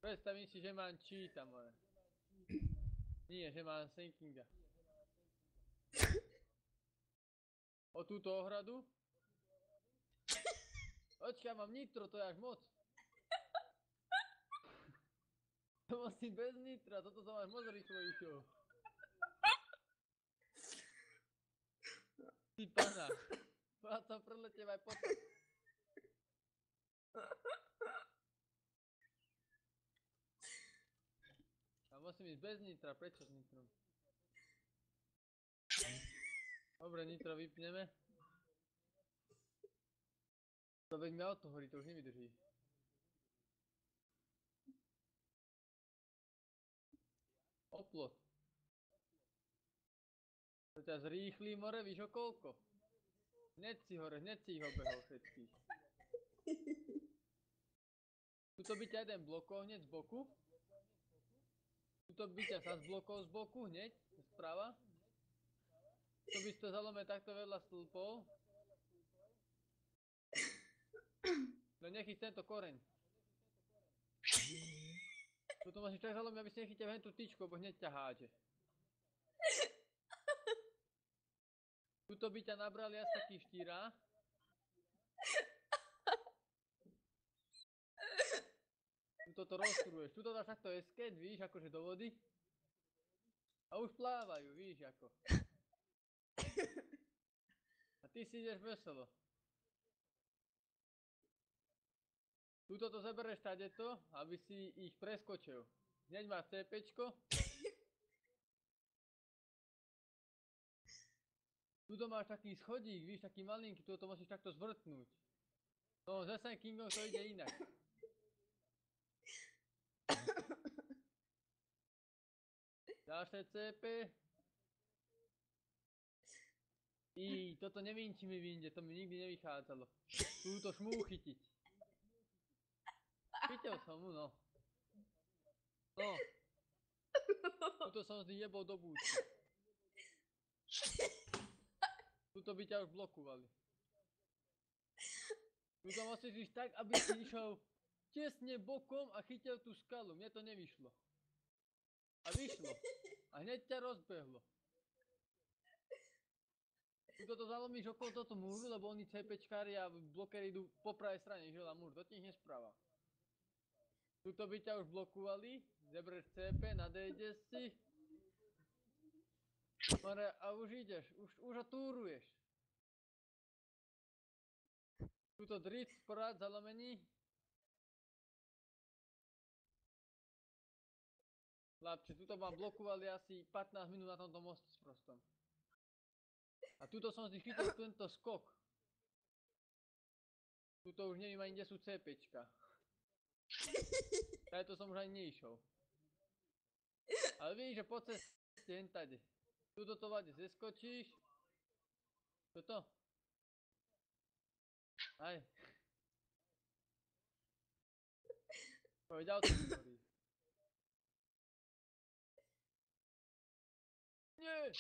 Predstavím si, že mám cheata, more. Nie, že mám sinkinga. O túto ohradu? Očka, mám nitro, to je až moc. To musím bez nitra, toto som až moc rýchlo išiel. Ty pana, ja to preletiem aj potom. A musím ísť bez nitra, prečo s nitrom? Dobre, nitro vypneme. To veď mi auto horí, to už nevydrží. Oplot. To ťa zrýchli, more, víš o koľko? Hneď si hore, hneď si ich obehol všetkých. Tuto by ťa jeden blokol hneď z boku. Tuto by ťa sa zblokol z boku hneď, sprava. To by si to zalome takto vedľa stĺpov. No nechyť tento koreň. Tuto musíš tak zalomiť, aby si nechytil hen tú tyčku, lebo hneď ťa hádže. Tuto by ťa nabrali asi taký 4. Tuto to roztruješ. Tuto dáš takto escape, víš, akože do vody. A už plávajú, víš, ako. A ty si ideš veselo. Tuto to zeberieš tadeto, aby si ich preskočil. Hneď máš CPčko. Tuto máš taký schodík, víš, taký malinký, tuto musíš takto zvrtnúť. No, s SM Kingom to ide inak. Ďalšie CP. Toto nevím, či mi vyjde, to mi nikdy nevychádzalo. Túto šmú chytiť. Chytil som mu, no. No. Tuto som z nich jebol do búčky. Tuto by ťa už blokovali. Tuto musíš ísť tak, aby si išiel tesne bokom a chytil tú skalu. Mne to nevyšlo. A vyšlo. A hneď ťa rozbehlo. Tuto to zalomíš okolo tohto múru, lebo oni CPčkári a blokery idú po pravej strane, že na múr, to ti nespráva. Tuto by ťa už blokovali, zebereš CP, nadejdeš si. A už ideš, už otúruješ. Tuto drift, porad, zalomení. Chlapče, tuto ma blokovali asi 15 minút na tomto moste sprostom. A tuto som si chytil tento skok. Tuto už neviem ani, kde sú CPčka. Tajto som už ani neišiel. Ale vidíš, že po ceste hentade. Tuto to vade zeskočíš. Toto. Aj. Poď auto mi horí. Nie!